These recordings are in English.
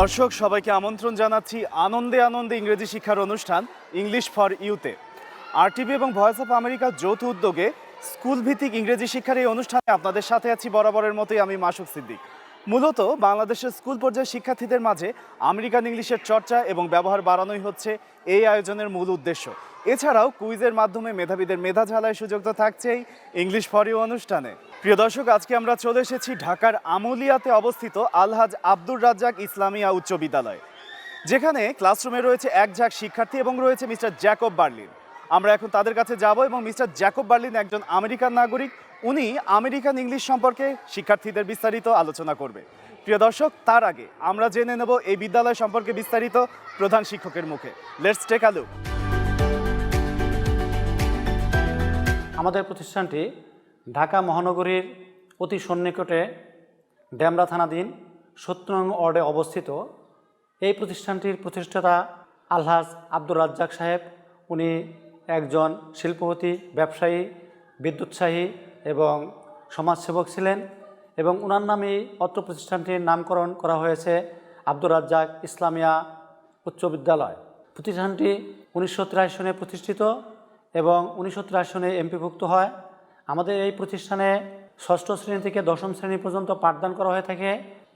দর্শক সবাইকে আমন্ত্রণ জানাচ্ছি আনন্দে আনন্দে ইংরেজি শিক্ষার অনুষ্ঠান ইংলিশ ফর ইউতে। আরটিভি এবং ভয়েস অফ আমেরিকার যৌথ উদ্যোগে স্কুল ভিত্তিক ইংরেজি শিক্ষার এই অনুষ্ঠানে আপনাদের সাথে আছি বরাবরের মতোই আমি মাসুক সিদ্দিক। মূলত বাংলাদেশের স্কুল পর্যায়ের শিক্ষার্থীদের মাঝে আমেরিকান ইংলিশের চর্চা এবং ব্যবহার বাড়ানোই হচ্ছে এই আয়োজনের মূল উদ্দেশ্য। এছাড়াও কুইজের মাধ্যমে মেধাবীদের মেধা ঝালায় সুযোগ তো থাকছেই ইংলিশ ফর ইউ অনুষ্ঠানে। প্রিয় দর্শক, আজকে আমরা চলে এসেছি ঢাকার আমুলিয়াতে অবস্থিত আলহাজ আব্দুর রাজ্জাক ইসলামিয়া উচ্চ বিদ্যালয়, যেখানে ক্লাসরুমে রয়েছে এক ঝাঁক শিক্ষার্থী এবং রয়েছে মিস্টার জ্যাকব বার্লিন। আমরা এখন তাদের কাছে যাব এবং মিস্টার জ্যাকব বার্লিন একজন আমেরিকান নাগরিক, উনি আমেরিকান ইংলিশ সম্পর্কে শিক্ষার্থীদের বিস্তারিত আলোচনা করবে। প্রিয় দর্শক, তার আগে আমরা জেনে নেব এই বিদ্যালয় সম্পর্কে বিস্তারিত প্রধান শিক্ষকের মুখে। Let's take a look. আমাদের প্রতিষ্ঠানটি ঢাকা মহানগরীর অতি সন্নিকটে ডেমরা থানাধীন ৭০ নং ওয়ার্ডে অবস্থিত। এই প্রতিষ্ঠানটির প্রতিষ্ঠাতা আলহাজ আব্দুর রাজ্জাক সাহেব, উনি একজন শিল্পপতি, ব্যবসায়ী, বিদ্যুৎসাহী এবং সমাজসেবক ছিলেন এবং ওনার নামেই অত্র প্রতিষ্ঠানটির নামকরণ করা হয়েছে আব্দুর রাজ্জাক ইসলামিয়া উচ্চ বিদ্যালয়। প্রতিষ্ঠানটি ১৯৮৩ সনে প্রতিষ্ঠিত এবং ১৯৮৩ সনে এমপিভুক্ত হয়। আমাদের এই প্রতিষ্ঠানে ষষ্ঠ শ্রেণী থেকে দশম শ্রেণী পর্যন্ত পাঠদান করা হয়ে থাকে।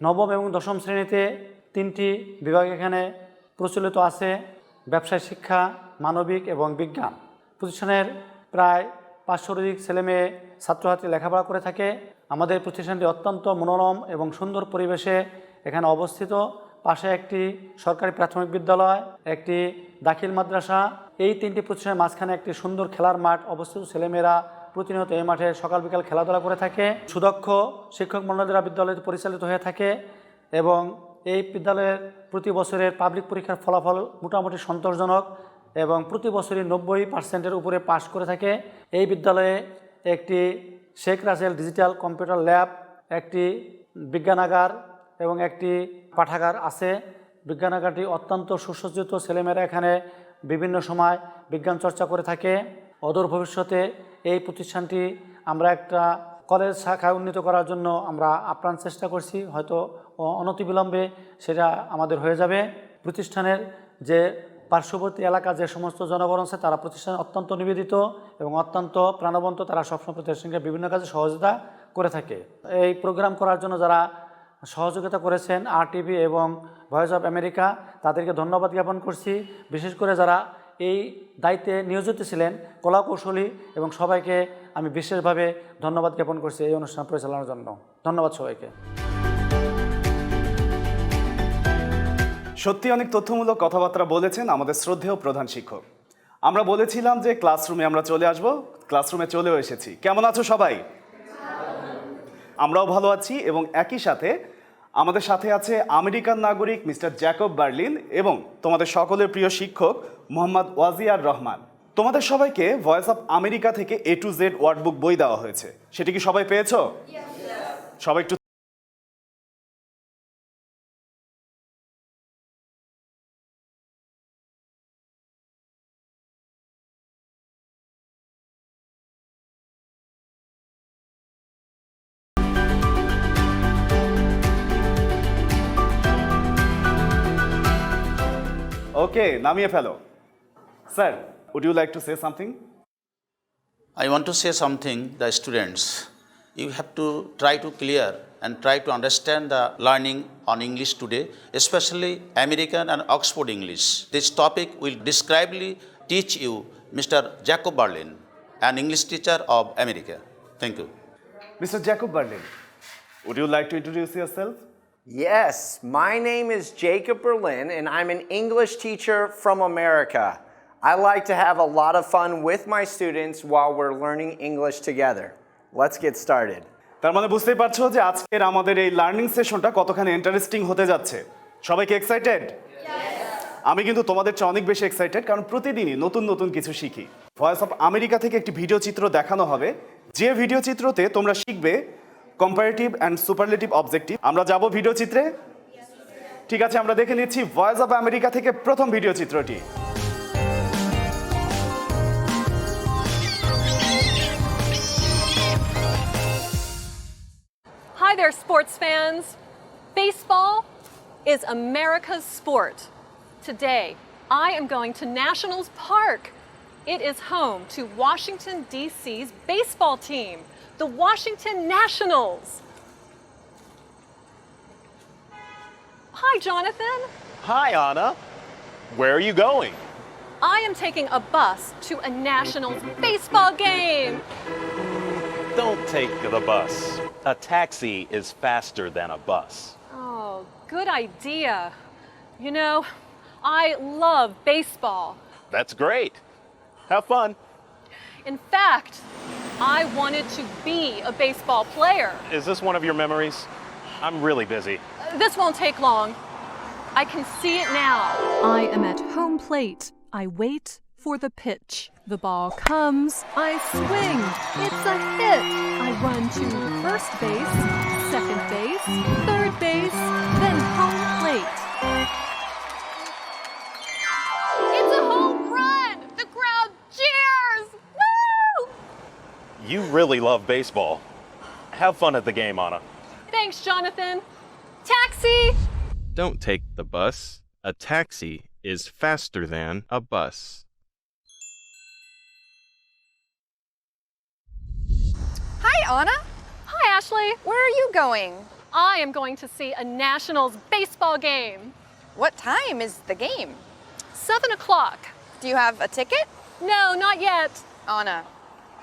নবম এবং দশম শ্রেণীতে ৩টি বিভাগ এখানে প্রচলিত আছে: ব্যবসায় শিক্ষা, মানবিক এবং বিজ্ঞান। প্রতিষ্ঠানের প্রায় ৫০০ অধিক ছেলেমেয়ে ছাত্রছাত্রী লেখাপড়া করে থাকে। আমাদের প্রতিষ্ঠানটি অত্যন্ত মনোরম এবং সুন্দর পরিবেশে এখানে অবস্থিত। পাশে একটি সরকারি প্রাথমিক বিদ্যালয়, একটি দাখিল মাদ্রাসা, এই ৩টি প্রতিষ্ঠানের মাঝখানে একটি সুন্দর খেলার মাঠ অবস্থিত। ছেলেমেয়েরা প্রতিনিয়ত এই মাঠে সকাল বিকাল খেলাধুলা করে থাকে। সুদক্ষ শিক্ষক মণ্ডলীরা বিদ্যালয়টি পরিচালিত হয়ে থাকে এবং এই বিদ্যালয়ের প্রতি বছরের পাবলিক পরীক্ষার ফলাফল মোটামুটি সন্তোষজনক এবং প্রতি বছরই ৯০% উপরে পাশ করে থাকে। এই বিদ্যালয়ে একটি Sheikh Russel digital computer lab, একটি বিজ্ঞানাগার এবং একটি পাঠাগার আছে। বিজ্ঞানাগারটি অত্যন্ত সুসজ্জিত। ছেলেমেয়েরা এখানে বিভিন্ন সময় বিজ্ঞান চর্চা করে থাকে। অদূর ভবিষ্যতে এই প্রতিষ্ঠানটি আমরা একটা কলেজ শাখায় উন্নীত করার জন্য আমরা আপ্রাণ চেষ্টা করছি। হয়তো অনতিবিলম্বে সেটা আমাদের হয়ে যাবে। প্রতিষ্ঠানের যে পার্শ্ববর্তী এলাকা যে সমস্ত জনগণ আছে তারা প্রতিষ্ঠানে অত্যন্ত নিবেদিত এবং অত্যন্ত প্রাণবন্ত। তারা সবসময় প্রতিষ্ঠানকে বিভিন্ন কাজে সহযোগিতা করে থাকে। এই প্রোগ্রাম করার জন্য যারা সহযোগিতা করেছেন আরটিভি এবং ভয়েস অফ আমেরিকা, তাদেরকে ধন্যবাদ জ্ঞাপন করছি। বিশেষ করে যারা এই দায়িত্বে নিয়োজিত ছিলেন, কলাকৌশলী এবং সবাইকে আমি বিশেষভাবে ধন্যবাদ জ্ঞাপন করছি এই অনুষ্ঠান পরিচালনার জন্য। ধন্যবাদ সবাইকে। সত্যি অনেক তথ্যমূলক কথাবার্তা বলেছেন আমাদের শ্রদ্ধেয় প্রধান শিক্ষক। আমরা বলেছিলাম যে ক্লাসরুমে আমরা চলে আসব, ক্লাসরুমে চলেও এসেছি। কেমন আছো সবাই? আমরাও ভালো আছি এবং একই সাথে আমাদের সাথে আছে আমেরিকান নাগরিক মিস্টার জ্যাকব বার্লিন এবং তোমাদের সকলের প্রিয় শিক্ষক মোহাম্মদ ওয়াজিয়ার রহমান। তোমাদের সবাইকে ভয়েস অফ আমেরিকা থেকে A to Z ওয়ার্ডবুক বই দেওয়া হয়েছে। সেটি কি সবাই পেয়েছো? সবাই একটু ওকে, নামিয়ে ফেলো। Sir, would you like to say something? I want to say something, the students. You have to try to clear and try to understand the learning on English today, especially American and Oxford English. This topic will describably teach you Mr. Jacob Berlin, an English teacher of America. Thank you. Mr. Jacob Berlin, would you like to introduce yourself? Yes, my name is Jacob Berlin and I'm an English teacher from America. I like to have a lot of fun with my students while we're learning English together. Let's get started. তার মানে বুঝতেই পারছো যে আজকের আমাদের এই learning সেশনটা কতখানি interesting হতে যাচ্ছে। সবাইকে এক্সাইটেড? আমি কিন্তু তোমাদের চেয়ে অনেক বেশি এক্সাইটেড, কারণ প্রতিদিনই নতুন নতুন কিছু শিখি। ভয়েস অফ আমেরিকা থেকে একটি ভিডিও চিত্র দেখানো হবে, যে ভিডিও চিত্রতে তোমরা শিখবে কম্পারেটিভ অ্যান্ড সুপারলেটিভ অবজেক্টিভ। আমরা যাব ভিডিও চিত্রে? ঠিক আছে, আমরা দেখে নিচ্ছি ভয়েস অফ আমেরিকা থেকে প্রথম ভিডিও চিত্রটি। Hi there, sports fans. Baseball is America's sport. Today, I am going to Nationals Park. It is home to Washington, D.C.'s baseball team, the Washington Nationals. Hi, Jonathan. Hi, Anna. Where are you going? I am taking a bus to a Nationals baseball game. Don't take the bus. A taxi is faster than a bus. Oh, good idea. You know, I love baseball. That's great. Have fun. In fact, I wanted to be a baseball player. Is this one of your memories? I'm really busy. This won't take long. I can see it now. I am at home plate. I wait for the pitch. The ball comes. I swing. It's a hit. I run to first base, second base, third base, then home plate. It's a home run! The crowd cheers! Woo! You really love baseball. Have fun at the game, Anna. Thanks, Jonathan. Taxi! Don't take the bus. A taxi is faster than a bus. Hi, Anna. Hi, Ashley. Where are you going? I am going to see a Nationals baseball game. What time is the game? 7 o'clock. Do you have a ticket? No, not yet. Anna,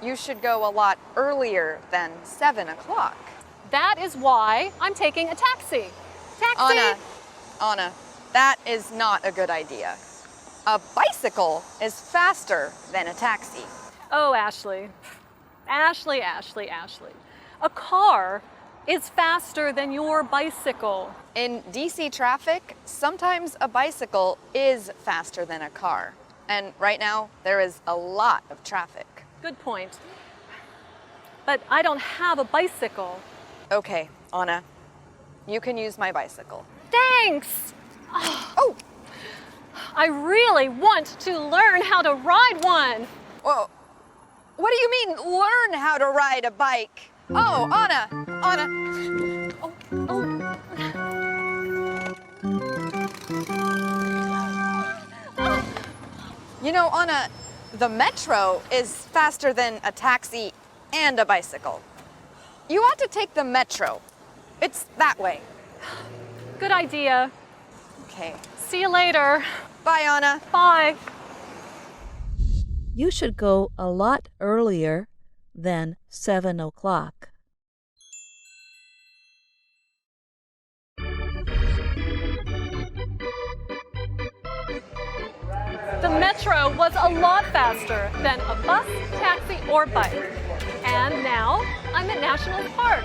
you should go a lot earlier than 7 o'clock. That is why I'm taking a taxi. Taxi! Anna, that is not a good idea. A bicycle is faster than a taxi. Oh, Ashley. Ashley. A car is faster than your bicycle. In DC traffic, sometimes a bicycle is faster than a car. And right now, there is a lot of traffic. Good point. But I don't have a bicycle. Okay, Anna, you can use my bicycle. Thanks! Oh! I really want to learn how to ride one. Whoa. What do you mean, learn how to ride a bike? Oh, Anna. You know, Anna, the metro is faster than a taxi and a bicycle. You ought to take the metro. It's that way. Good idea. Okay. See you later. Bye, Anna. Bye. You should go a lot earlier than 7 o'clock. The metro was a lot faster than a bus, taxi, or bike. And now I'm at Nationals Park.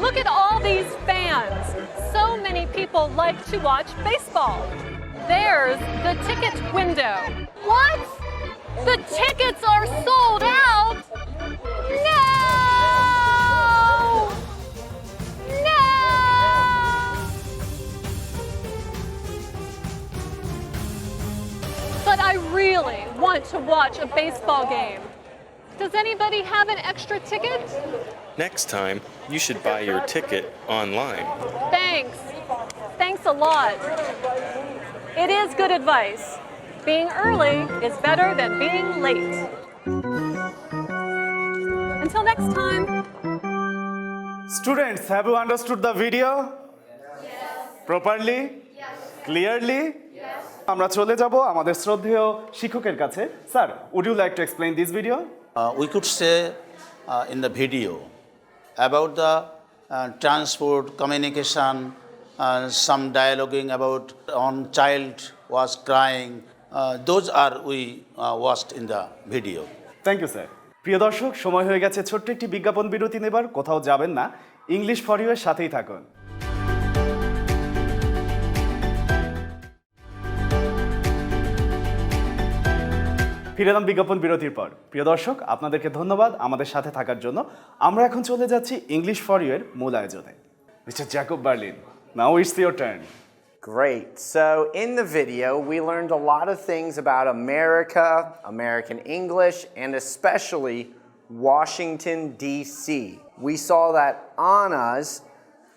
Look at all these fans. So many people like to watch baseball. There's the ticket window. What? The tickets are sold out? No! No! But I really want to watch a baseball game. Does anybody have an extra ticket? Next time, you should buy your ticket online. Thanks. Thanks a lot. It is good advice. Being early is better than being late. Until next time. Students, have you understood the video? Yes. Properly? Yes. Clearly? Yes. আমরা চলে যাব আমাদের শ্রদ্ধেয় শিক্ষকের কাছে। Sir, would you like to explain this video? We could say in the video about the transport, communication, some dialoguing about on child was crying. Those are we watched in the video. Thank you sir. প্রিয় দর্শক, সময় হয়ে গেছে ছোট্ট একটি বিজ্ঞাপন বিরতি নেবার। কোথাও যাবেন না, ইংলিশ ফর ইউ এর সাথেই থাকুন। ফিরে এলাম বিজ্ঞাপন বিরতির পর। প্রিয় দর্শক, আপনাদেরকে ধন্যবাদ আমাদের সাথে থাকার জন্য। আমরা এখন চলে যাচ্ছি ইংলিশ ফর ইউ এর মূল আয়োজনে। Mister Jacob Berlin, now it's your turn. Great. So in the video, we learned a lot of things about America, American English, and especially Washington, D.C. We saw that Anna's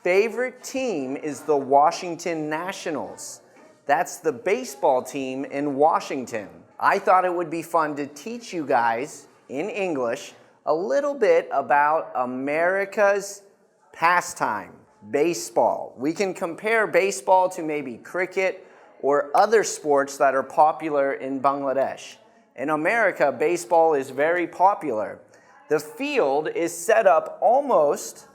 favorite team is the Washington Nationals. That's the baseball team in Washington. I thought it would be fun to teach you guys in English a little bit about America's pastime, baseball. We can compare baseball to maybe cricket or other sports that are popular in Bangladesh. In America, baseball is very popular. The field is set up almost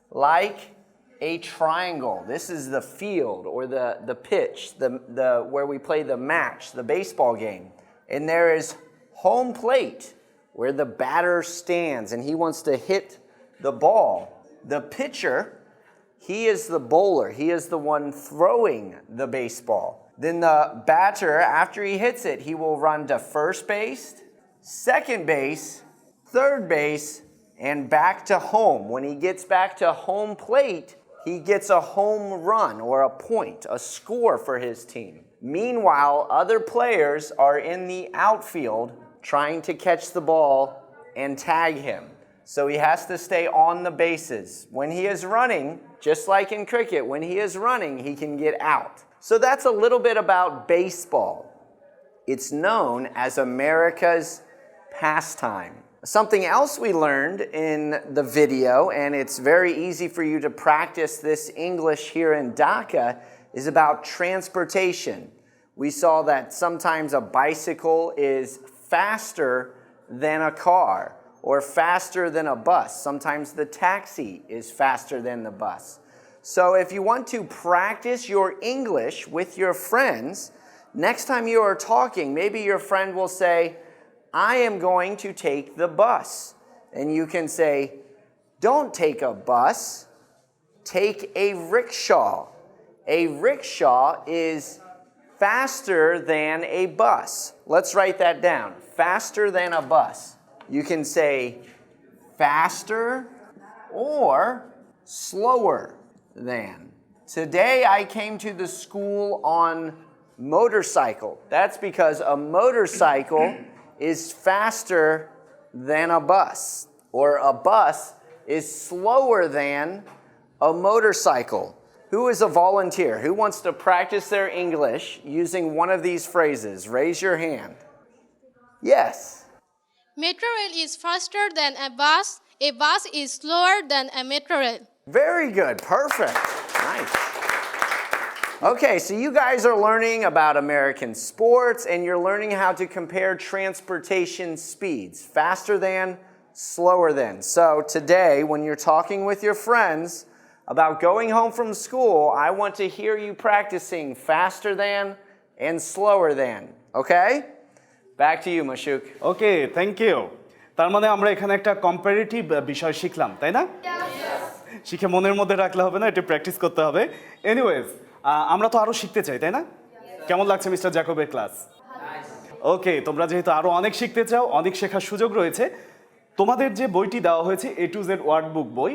like a triangle. This is the field or the pitch, where we play the match, the baseball game. And there is home plate where the batter stands and he wants to hit the ball. The pitcher, he is the bowler. He is the one throwing the baseball. Then the batter, after he hits it, he will run to first base, second base, third base, and back to home. When he gets back to home plate, he gets a home run or a point, a score for his team. Meanwhile, other players are in the outfield trying to catch the ball and tag him. So he has to stay on the bases. When he is running, just like in cricket, when he is running, he can get out. So that's a little bit about baseball. It's known as America's pastime. Something else we learned in the video, and it's very easy for you to practice this English here in Dhaka, is about transportation. We saw that sometimes a bicycle is faster than a car or faster than a bus. Sometimes the taxi is faster than the bus. So if you want to practice your English with your friends, next time you are talking, maybe your friend will say, I am going to take the bus. And you can say, don't take a bus, take a rickshaw. A rickshaw is faster than a bus. Let's write that down. Faster than a bus. You can say faster or slower than. Today I came to the school on motorcycle. That's because a motorcycle is faster than a bus, or a bus is slower than a motorcycle. Who is a volunteer? Who wants to practice their English using one of these phrases? Raise your hand. Yes. Metro rail is faster than a bus. A bus is slower than a metro rail. Very good. Perfect. Nice. Okay, so you guys are learning about American sports and you're learning how to compare transportation speeds. Faster than, slower than. So today, when you're talking with your friends about going home from school, I want to hear you practicing faster than and slower than. Okay? Back to you, Mashuk. Okay thank you তার মানে আমরা এখানে একটা comparative বিষয় শিখলাম তাই না শিখে মনের মধ্যে রাখলে হবে না এটা প্র্যাকটিস করতে হবে এনিওয়েজ আমরা তো আরো শিখতে চাই তাই না কেমন লাগছে মিস্টার জ্যাকবের ক্লাস ওকে তোমরা যেহেতু আরো অনেক শিখতে চাও অনেক শেখার সুযোগ রয়েছে তোমাদের যে বইটি দেওয়া হয়েছে A to Z ওয়ার্ড বুক বই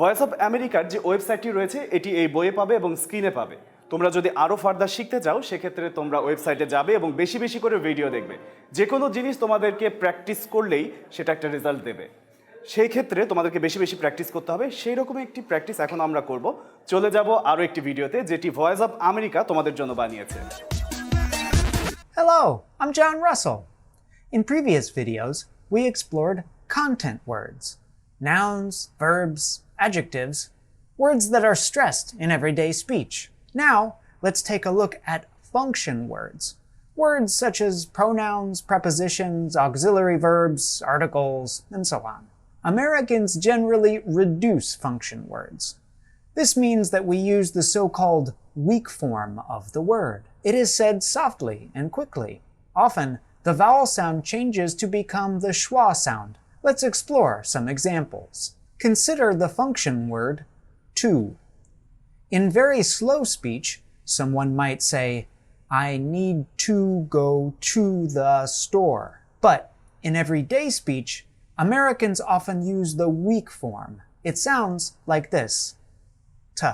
ভয়েস অফ আমেরিকার যে ওয়েবসাইটটি রয়েছে এটি এই বইয়ে পাবে এবং স্ক্রিনে পাবে তোমরা যদি আরো ফার্দার শিখতে চাও সেক্ষেত্রে তোমরা ওয়েবসাইটে যাবে এবং বেশি বেশি করে ভিডিও দেখবে যে কোনো জিনিস তোমাদেরকে প্র্যাকটিস করলেই সেটা একটা রেজাল্ট দেবে সেই ক্ষেত্রে তোমাদেরকে বেশি বেশি প্র্যাকটিস করতে হবে সেই রকম একটি প্র্যাকটিস এখন আমরা করব চলে যাব আরো একটি ভিডিওতে যেটি ভয়েস অফ আমেরিকা তোমাদের জন্য বানিয়েছে Hello, I'm John Russell. In previous videos, we explored content words, nouns, verbs, adjectives, words that are stressed in everyday speech. Now, let's take a look at function words, words such as pronouns, prepositions, auxiliary verbs, articles, and so on. Americans generally reduce function words. This means that we use the so-called weak form of the word. It is said softly and quickly. Often, the vowel sound changes to become the schwa sound. Let's explore some examples. Consider the function word to. In very slow speech, someone might say, I need to go to the store. But in everyday speech, Americans often use the weak form. It sounds like this, ta.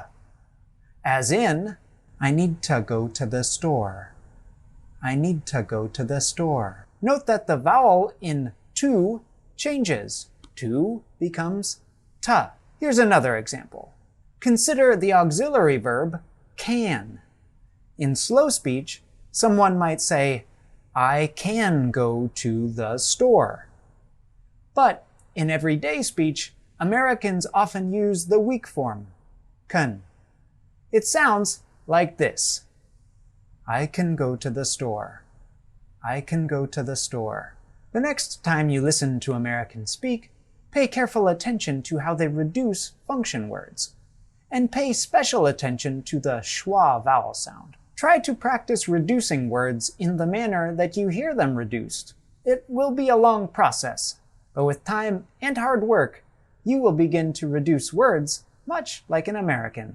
As in, I need to go to the store. I need to go to the store. Note that the vowel in to changes. to becomes ta. Here's another example. Consider the auxiliary verb can. In slow speech, someone might say, I can go to the store. But in everyday speech, Americans often use the weak form, can. It sounds like this. I can go to the store. I can go to the store. The next time you listen to Americans speak, pay careful attention to how they reduce function words. And pay special attention to the schwa vowel sound. Try to practice reducing words in the manner that you hear them reduced. It will be a long process, but with time and hard work, you will begin to reduce words much like an American.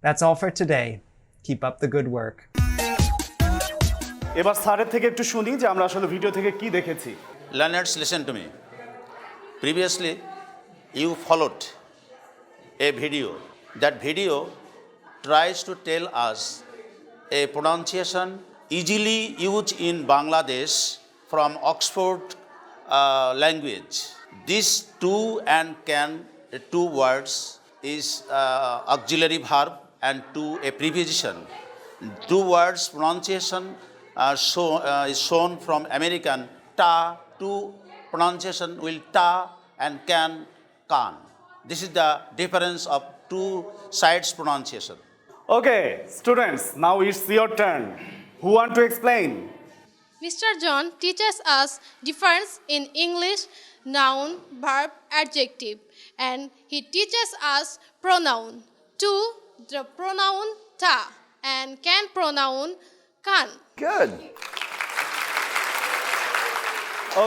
That's all for today. Keep up the good work. এবার স্যারের থেকে একটু শুনি যে আমরা আসলে video থেকে কি দেখেছি। Learners, listen to me. Previously, you followed a video. That video tries to tell us a pronunciation easily used in Bangladesh from Oxford language. These two and can, two words is auxiliary verb and to a preposition. Two words pronunciation is shown from American ta to pronunciation will ta and can. This is the difference of two sides pronunciation. Okay, students, now it's your turn. Who want to explain? Mr. John teaches us difference in English noun, verb, adjective, and he teaches us pronoun. To the pronoun ta and can pronoun can. Good.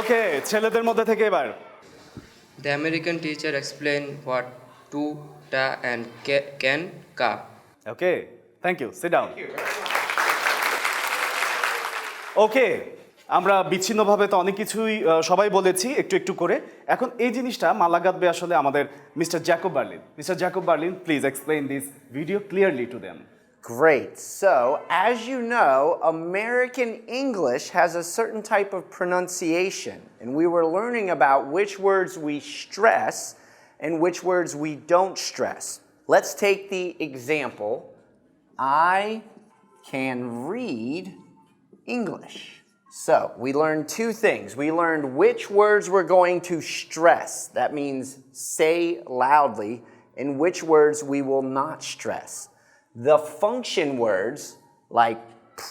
Okay, ছেলেদের মধ্যে থেকে এবার। The American teacher explained what to, ta, and can, ka. Okay, thank you. Sit down. Okay, আমরা বিচ্ছিন্নভাবে তো অনেক কিছুই সবাই বলেছি একটু একটু করে। এখন এই জিনিসটা মালা গাঁথবে আসলে আমাদের mister Jacob Berlin. Mister Jacob Berlin, please explain this video clearly to them. Great. So, as you know, American English has a certain type of pronunciation, and we were learning about which words we stress and which words we don't stress. Let's take the example, I can read English. So, we learned two things. We learned which words we're going to stress, that means say loudly, and which words we will not stress. The function words, like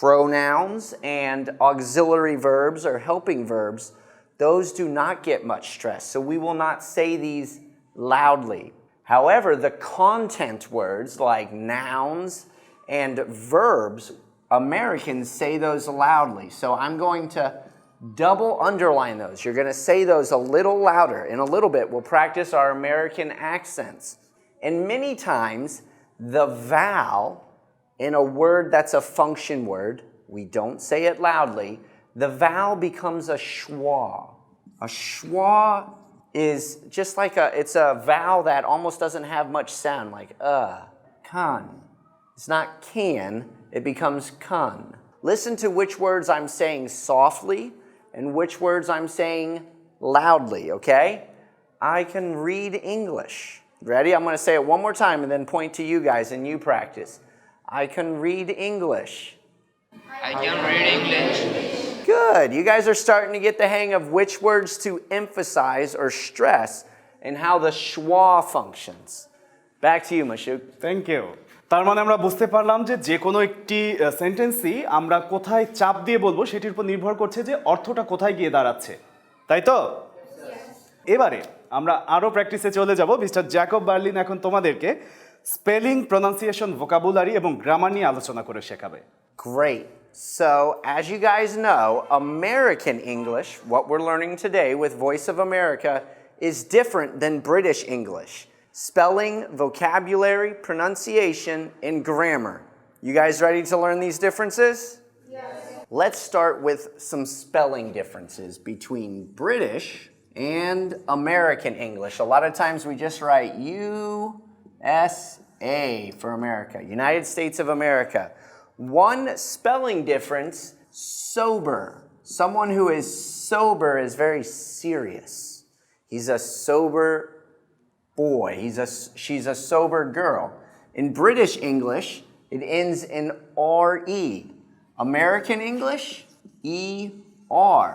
pronouns and auxiliary verbs or helping verbs, those do not get much stress, so we will not say these loudly. However, the content words, like nouns and verbs, Americans say those loudly. So I'm going to double underline those. You're going to say those a little louder. In a little bit, we'll practice our American accents. And many times, the vowel in a word that's a function word, we don't say it loudly, the vowel becomes a schwa. A schwa is just like it's a vowel that almost doesn't have much sound, like kan. It's not can, it becomes kan. Listen to which words I'm saying softly and which words I'm saying loudly, okay? I can read English. Ready? I'm going to say it one more time and then point to you guys and you practice. I can read English. I can read English. Good. You guys are starting to get the hang of which words to emphasize or stress and how the schwa functions. Back to you, Mashuk. Thank you. তার মানে আমরা বুঝতে পারলাম যে যে কোনো একটি সেন্টেন্সই আমরা কোথায় চাপ দিয়ে বলবো সেটির উপর নির্ভর করছে যে অর্থটা কোথায় গিয়ে দাঁড়াচ্ছে, তাই তো? এবারে আমরা আরো প্র্যাকটিসে চলে যাব। মিস্টার জ্যাকব বার্লিন এখন তোমাদেরকে স্পেলিং, প্রনাউন্সিয়েশন, ভোকাবুলারি এবং গ্রামার নিয়ে আলোচনা করে শেখাবে। Great. So, as you guys know, American English, what we're learning today with Voice of America, is different than British English. Spelling, vocabulary, pronunciation, and grammar. You guys ready to learn these differences? Yes. Let's start with some spelling differences between British and American English. A lot of times we just write USA for America, United States of America. One spelling difference, sober. Someone who is sober is very serious. He's a sober boy. She's a sober girl. In British English, it ends in R-E. American English, E-R.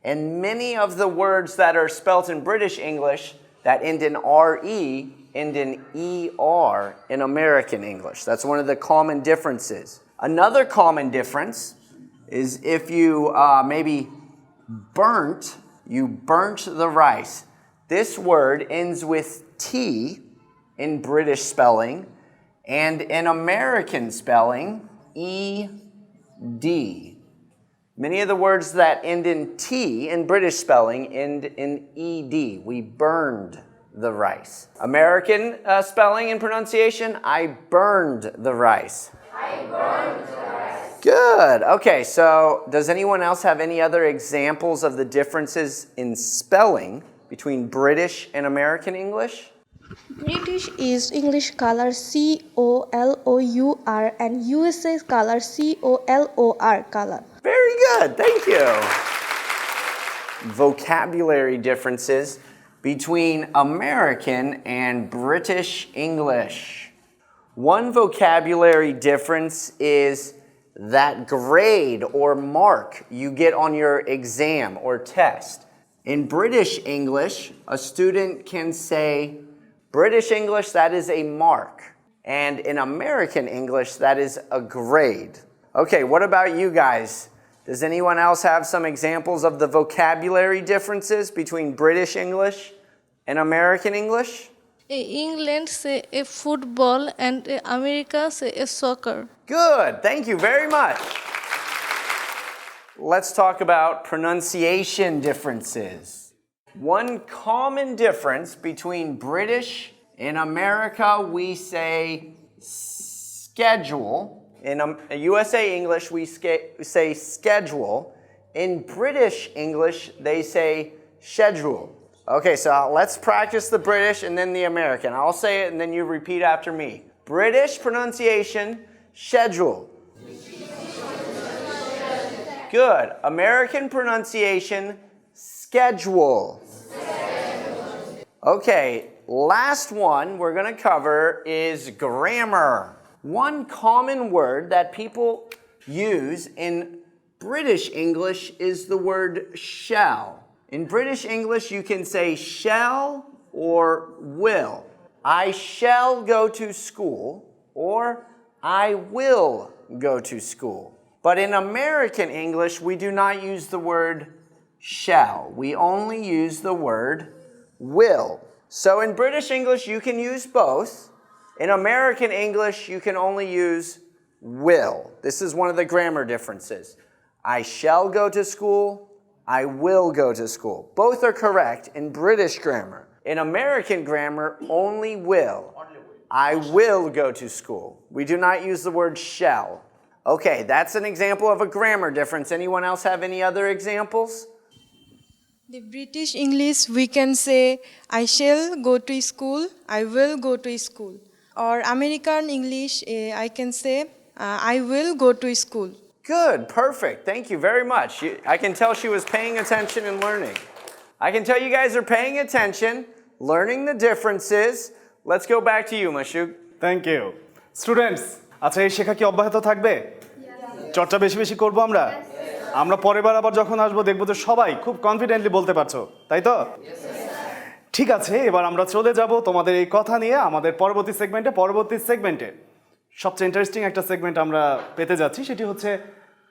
And many of the words that are spelt in British English that end in R-E end in E-R in American English. That's one of the common differences. Another common difference is if you maybe burnt the rice. This word ends with T in British spelling, and in American spelling, E-D. Many of the words that end in T in British spelling end in ED. We burned the rice. American spelling and pronunciation, I burned the rice. I burned the rice. Good. Okay, so does anyone else have any other examples of the differences in spelling between British and American English? British is English color COLOUR and USA color COLOR color. Very good, thank you. Vocabulary differences between American and British English. One vocabulary difference is that grade or mark you get on your exam or test. In British English, a student can say, British English, that is a mark. And in American English, that is a grade. Okay, what about you guys? Does anyone else have some examples of the vocabulary differences between British English and American English? England say a football and America say a soccer. Good, thank you very much. Let's talk about pronunciation differences. One common difference between British and America, we say schedule. In USA English, we say schedule. In British English, they say schedule. Okay, so let's practice the British and then the American. I'll say it and then you repeat after me. British pronunciation, schedule. Good. American pronunciation, schedule. Okay, last one we're going to cover is grammar. One common word that people use in British English is the word shall. In British English, you can say shall or will. I shall go to school or I will go to school. But in American English, we do not use the word shall. We only use the word will. So in British English, you can use both. In American English, you can only use will. This is one of the grammar differences. I shall go to school. I will go to school. Both are correct in British grammar. In American grammar, only will. I will go to school. We do not use the word shall. Okay, that's an example of a grammar difference. Anyone else have any other examples? The British English, we can say, I shall go to school, I will go to school. Or American English, I can say, I will go to school. Good, perfect. Thank you very much. I can tell she was paying attention and learning. I can tell you guys are paying attention, learning the differences. Let's go back to you, Mashuk. Thank you. Students, আচ্ছা এই শেখা কি অব্যাহত থাকবে? চর্চা বেশি বেশি করব আমরা? আমরা পরের বার আবার যখন আসবো দেখবো যে সবাই খুব কনফিডেন্টলি বলতে পারছো, তাই তো? ঠিক আছে, এবার আমরা চলে যাব তোমাদের এই কথা নিয়ে আমাদের পরবর্তী সেগমেন্টে সবচেয়ে ইন্টারেস্টিং একটা সেগমেন্ট আমরা পেতে যাচ্ছি, সেটি হচ্ছে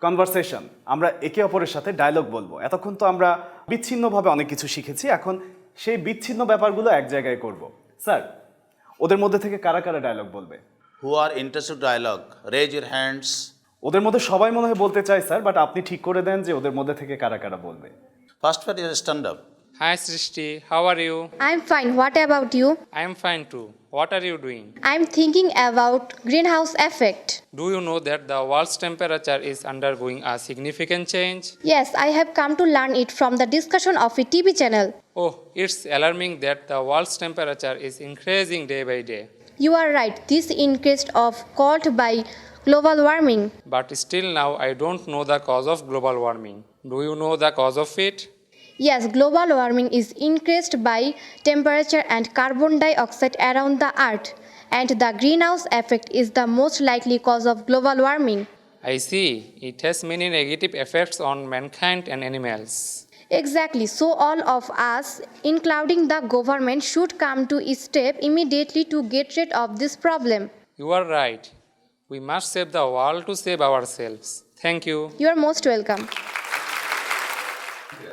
কনভারসেশন। আমরা একে অপরের সাথে ডায়লগ বলবো। এতক্ষণ তো আমরা বিচ্ছিন্নভাবে অনেক কিছু শিখেছি, এখন সেই বিচ্ছিন্ন ব্যাপারগুলো এক জায়গায় করব। স্যার, ওদের মধ্যে থেকে কারা কারা ডায়লগ বলবে? Who are interested in dialogue? Raise your hands. ওদের মধ্যে সবাই মনে হয় বলতে চায় স্যার, বাট আপনি ঠিক করে দেন যে ওদের মধ্যে থেকে কারা কারা বলবে। First one is stand up. Hi Srishti, how are you? I'm fine. What about you? I'm fine too. What are you doing? I'm thinking about greenhouse effect. Do you know that the world's temperature is undergoing a significant change? Yes, I have come to learn it from the discussion of a TV channel. Oh, it's alarming that the world's temperature is increasing day by day. You are right. This increase of caused by global warming. But still now I don't know the cause of global warming. Do you know the cause of it? Yes, global warming is increased by temperature and carbon dioxide around the earth, and the greenhouse effect is the most likely cause of global warming. I see. It has many negative effects on mankind and animals. Exactly, so all of us, including the government, should come to a step immediately to get rid of this problem. You are right. We must save the world to save ourselves. Thank you. You are most welcome.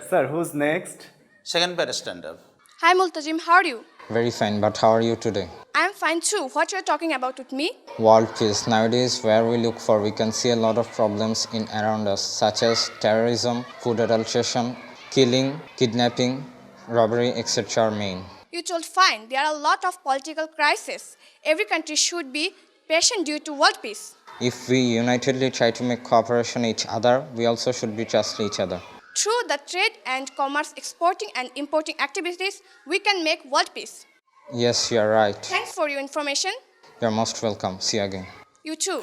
Sir, who's next? Second pair, stand up. Hi Multajim, how are you? Very fine, but how are you today? I'm fine too. What you're talking about with me? World peace. Nowadays, where we look for, we can see a lot of problems in around us, such as terrorism, food adulteration, killing, kidnapping, robbery, etc. are main. You told fine. There are a lot of political crises. Every country should be patient due to world peace. If we unitedly try to make cooperation each other, we also should be trust each other. Through the trade and commerce, exporting and importing activities, we can make world peace. Yes, you are right. Thanks for your information. You are most welcome. See you again. You too.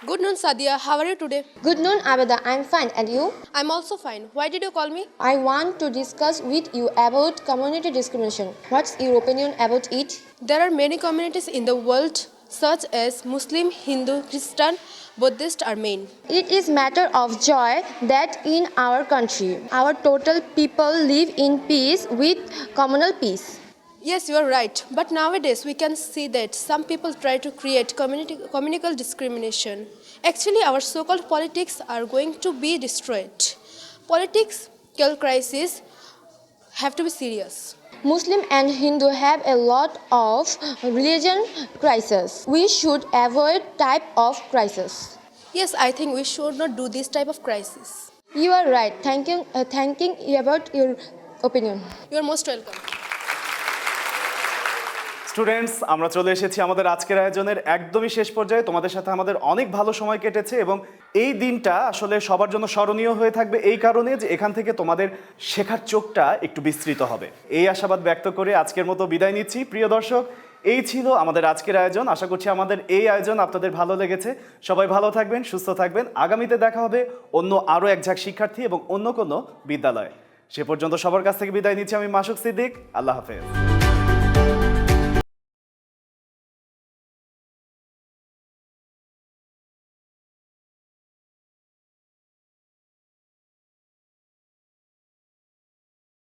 Good noon, Sadia. How are you today? Good noon, Abeda. I'm fine. And you? I'm also fine. Why did you call me? I want to discuss with you about community discrimination. What's your opinion about it? There are many communities in the world, such as Muslim, Hindu, Christian, Buddhist are main. It is matter of joy that in our country, our total people live in peace with communal peace. Yes, you are right. But nowadays we can see that some people try to create communal discrimination. Actually, our so-called politics are going to be destroyed. Political crises have to be serious. Muslim and Hindu have a lot of religion crisis. We should avoid type of crisis. Yes, I think we should not do this type of crisis. You are right. Thanking you about your opinion. You are most welcome. Students, আমরা চলে এসেছি আমাদের আজকের আয়োজনের একদমই শেষ পর্যায়ে। তোমাদের সাথে আমাদের অনেক ভালো সময় কেটেছে এবং এই দিনটা আসলে সবার জন্য স্মরণীয় হয়ে থাকবে এই কারণে যে এখান থেকে তোমাদের শেখার চোখটা একটু বিস্তৃত হবে। এই আশাবাদ ব্যক্ত করে আজকের মতো বিদায় নিচ্ছি। প্রিয় দর্শক, এই ছিল আমাদের আজকের আয়োজন। আশা করছি আমাদের এই আয়োজন আপনাদের ভালো লেগেছে। সবাই ভালো থাকবেন, সুস্থ থাকবেন। আগামীতে দেখা হবে অন্য আরও এক ঝাঁক শিক্ষার্থী এবং অন্য কোনো বিদ্যালয়ে। সে পর্যন্ত সবার কাছ থেকে বিদায় নিচ্ছি আমি মাসুক সিদ্দিক। আল্লাহ হাফেজ।